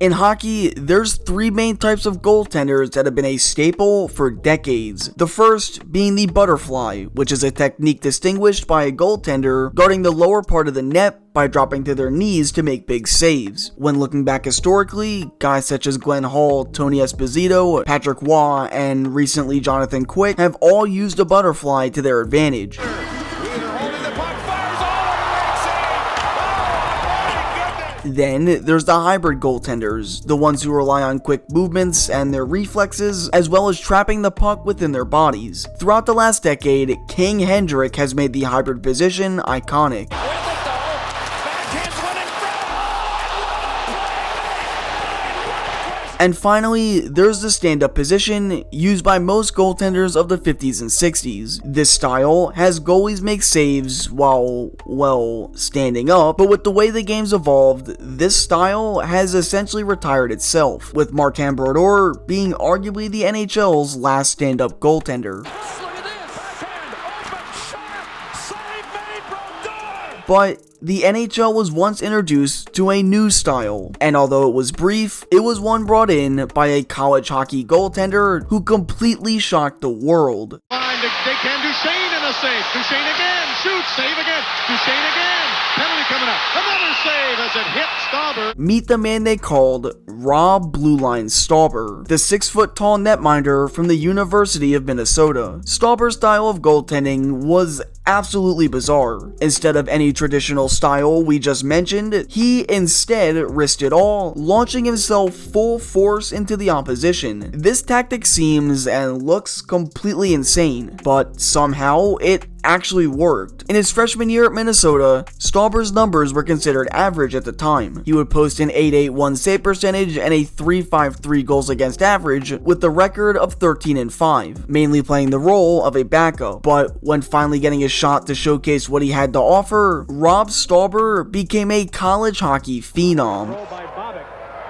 In hockey, there's three main types of goaltenders that have been a staple for decades. The first being the butterfly, which is a technique distinguished by a goaltender guarding the lower part of the net by dropping to their knees to make big saves. When looking back historically, guys such as Glenn Hall, Tony Esposito, Patrick Waugh, and recently Jonathan Quick have all used a butterfly to their advantage. Then there's the hybrid goaltenders, the ones who rely on quick movements and their reflexes, as well as trapping the puck within their bodies. Throughout the last decade, King Hendrick has made the hybrid position iconic. And finally, there's the stand-up position used by most goaltenders of the 50s and 60s. This style has goalies make saves while, well, standing up, but with the way the game's evolved, this style has essentially retired itself, with Martin Brodeur being arguably the NHL's last stand-up goaltender. But the NHL was once introduced to a new style, and although it was brief, it was one brought in by a college hockey goaltender who completely shocked the world. They can Duchesne in a save. Duchesne again, shoots, save again. Duchesne again, penalty coming up. Another save as it hits Stauber. Meet the man they called Rob Blue Line Stauber, the 6-foot-tall netminder from the University of Minnesota. Stauber's style of goaltending was absolutely bizarre. Instead of any traditional style we just mentioned, he instead risked it all, launching himself full force into the opposition. This tactic seems and looks completely insane, but somehow it actually worked. In his freshman year at Minnesota, Stauber's numbers were considered average at the time. He would post an .881 save percentage and a .353 goals against average with the record of 13-5, mainly playing the role of a backup. But when finally getting a shot to showcase what he had to offer, Rob Stauber became a college hockey phenom.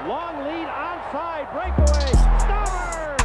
Long lead onside, breakaway, Stauber!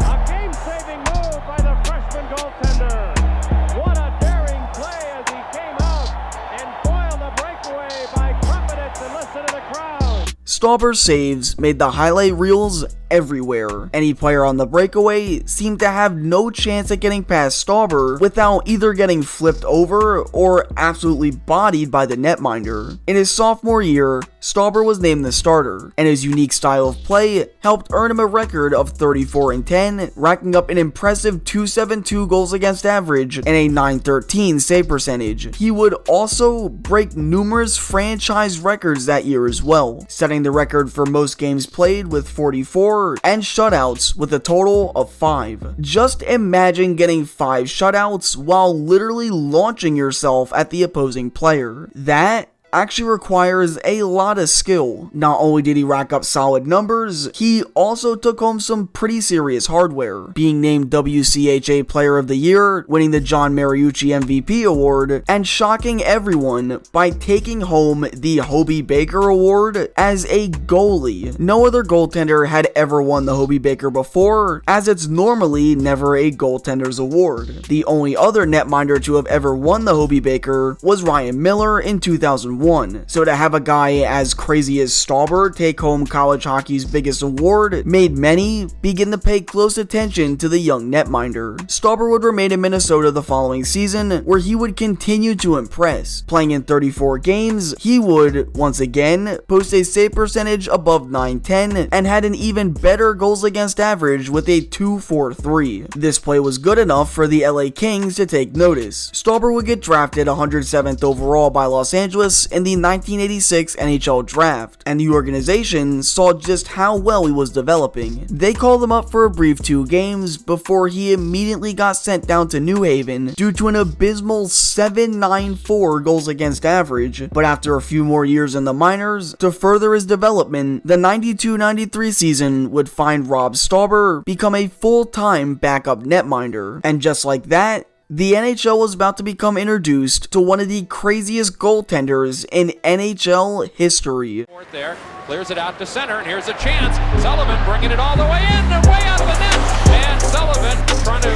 A game-saving move by the freshman goaltender. What a daring play as he came out and foiled the breakaway by confidence and listen to the crowd. Stauber's saves made the highlight reels everywhere. Any player on the breakaway seemed to have no chance at getting past Stauber without either getting flipped over or absolutely bodied by the netminder. In his sophomore year, Stauber was named the starter, and his unique style of play helped earn him a record of 34-10, racking up an impressive .272 goals against average and a .913 save percentage. He would also break numerous franchise records that year as well, setting the record for most games played with 44 and shutouts with a total of 5. Just imagine getting 5 shutouts while literally launching yourself at the opposing player. That actually requires a lot of skill. Not only did he rack up solid numbers, he also took home some pretty serious hardware, being named WCHA Player of the Year, winning the John Mariucci MVP award, and shocking everyone by taking home the Hobey Baker Award as a goalie. No other goaltender had ever won the Hobey Baker before, as it's normally never a goaltender's award. The only other netminder to have ever won the Hobey Baker was Ryan Miller in 2001. So to have a guy as crazy as Stauber take home college hockey's biggest award made many begin to pay close attention to the young netminder. Stauber would remain in Minnesota the following season, where he would continue to impress. Playing in 34 games, he would, once again, post a save percentage above .910 and had an even better goals against average with a .243. This play was good enough for the LA Kings to take notice. Stauber would get drafted 107th overall by Los Angeles in the 1986 NHL draft, and the organization saw just how well he was developing. They called him up for a brief 2 games before he immediately got sent down to New Haven due to an abysmal .794 goals against average, but after a few more years in the minors, to further his development, the 92-93 season would find Rob Stauber become a full-time backup netminder, and just like that, the NHL was about to become introduced to one of the craziest goaltenders in NHL history. There, clears it out to center, and here's a chance. Sullivan bringing it all the way in and way out of the net. And Sullivan trying to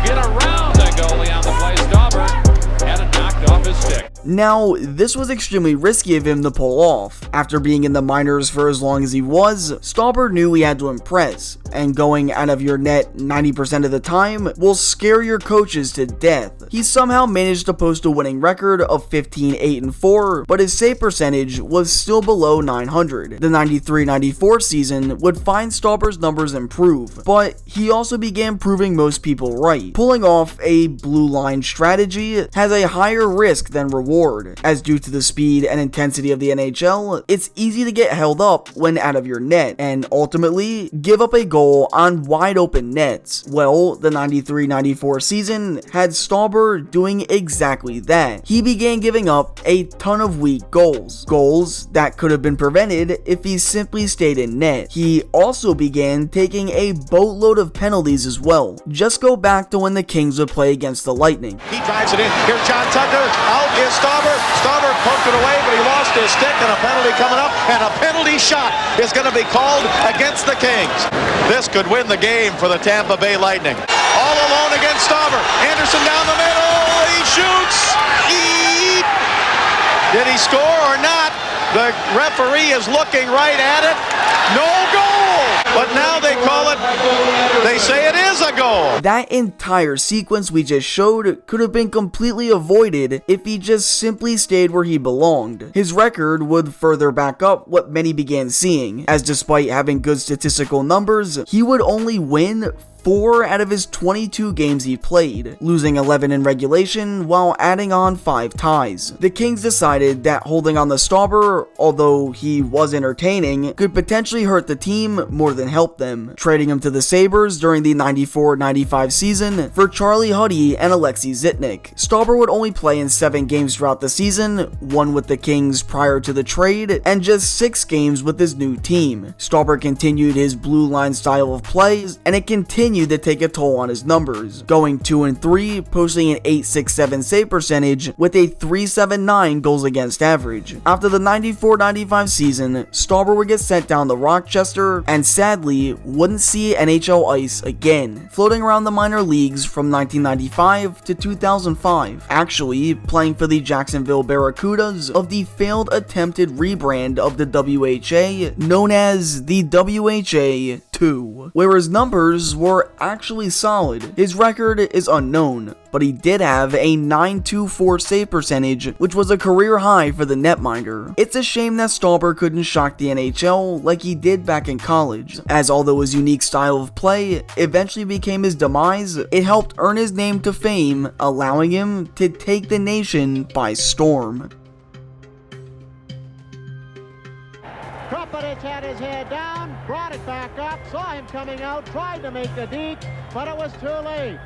get around the goalie on the play. Stauber had a knock knocked off his stick. Now, this was extremely risky of him to pull off. After being in the minors for as long as he was, Stauber knew he had to impress, and going out of your net 90% of the time will scare your coaches to death. He somehow managed to post a winning record of 15-8-4, but his save percentage was still below 900. The 93-94 season would find Stauber's numbers improve, but he also began proving most people right. Pulling off a blue line strategy has a higher risk than reward, as due to the speed and intensity of the NHL, it's easy to get held up when out of your net, and ultimately give up a goal on wide open nets. Well, the 93-94 season had Stauber doing exactly that. He began giving up a ton of weak goals that could have been prevented if he simply stayed in net. He also began taking a boatload of penalties as well. Just go back to when the Kings would play against the Lightning. He drives it in. Here's John Tucker. Out is Stauber. Stauber poked it away, but he lost his stick, and a penalty coming up, and a penalty shot is going to be called against the Kings. This could win the game for the Tampa Bay Lightning. All alone against Stauber. Anderson down the middle. He shoots. Did he score or not? The referee is looking right at it. No goal! But now they call it, they say it is a goal. That entire sequence we just showed could have been completely avoided if he just simply stayed where he belonged. His record would further back up what many began seeing, as despite having good statistical numbers, he would only win 4 out of his 22 games he played, losing 11 in regulation while adding on 5 ties. The Kings decided that holding on to Stauber, although he was entertaining, could potentially hurt the team more than help them, trading him to the Sabres during the 94-95 season for Charlie Huddy and Alexei Zitnik. Stauber would only play in 7 games throughout the season, 1 with the Kings prior to the trade, and just 6 games with his new team. Stauber continued his blue line style of play, and it continued to take a toll on his numbers, going 2-3, posting an .867 save percentage with a .379 goals against average. After the 94-95 season, Stauber would get sent down to Rochester and sadly wouldn't see NHL ice again, floating around the minor leagues from 1995 to 2005, actually playing for the Jacksonville Barracudas of the failed attempted rebrand of the WHA known as the WHA2, where his numbers were actually solid. His record is unknown, but he did have a .924 save percentage, which was a career high for the netminder. It's a shame that Stauber couldn't shock the NHL like he did back in college, as although his unique style of play eventually became his demise, it helped earn his name to fame, allowing him to take the nation by storm. Kropotich had his head down, brought it back up, saw him coming out, tried to make the deke, but it was too late.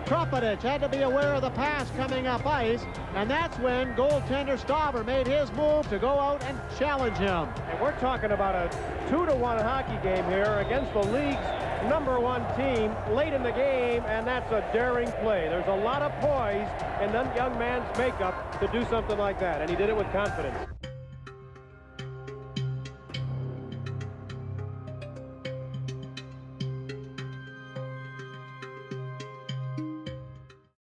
Kropotich had to be aware of the pass coming up ice, and that's when goaltender Stauber made his move to go out and challenge him. And we're talking about a 2-1 hockey game here against the league's #1 team late in the game, and that's a daring play. There's a lot of poise in that young man's makeup to do something like that, and he did it with confidence.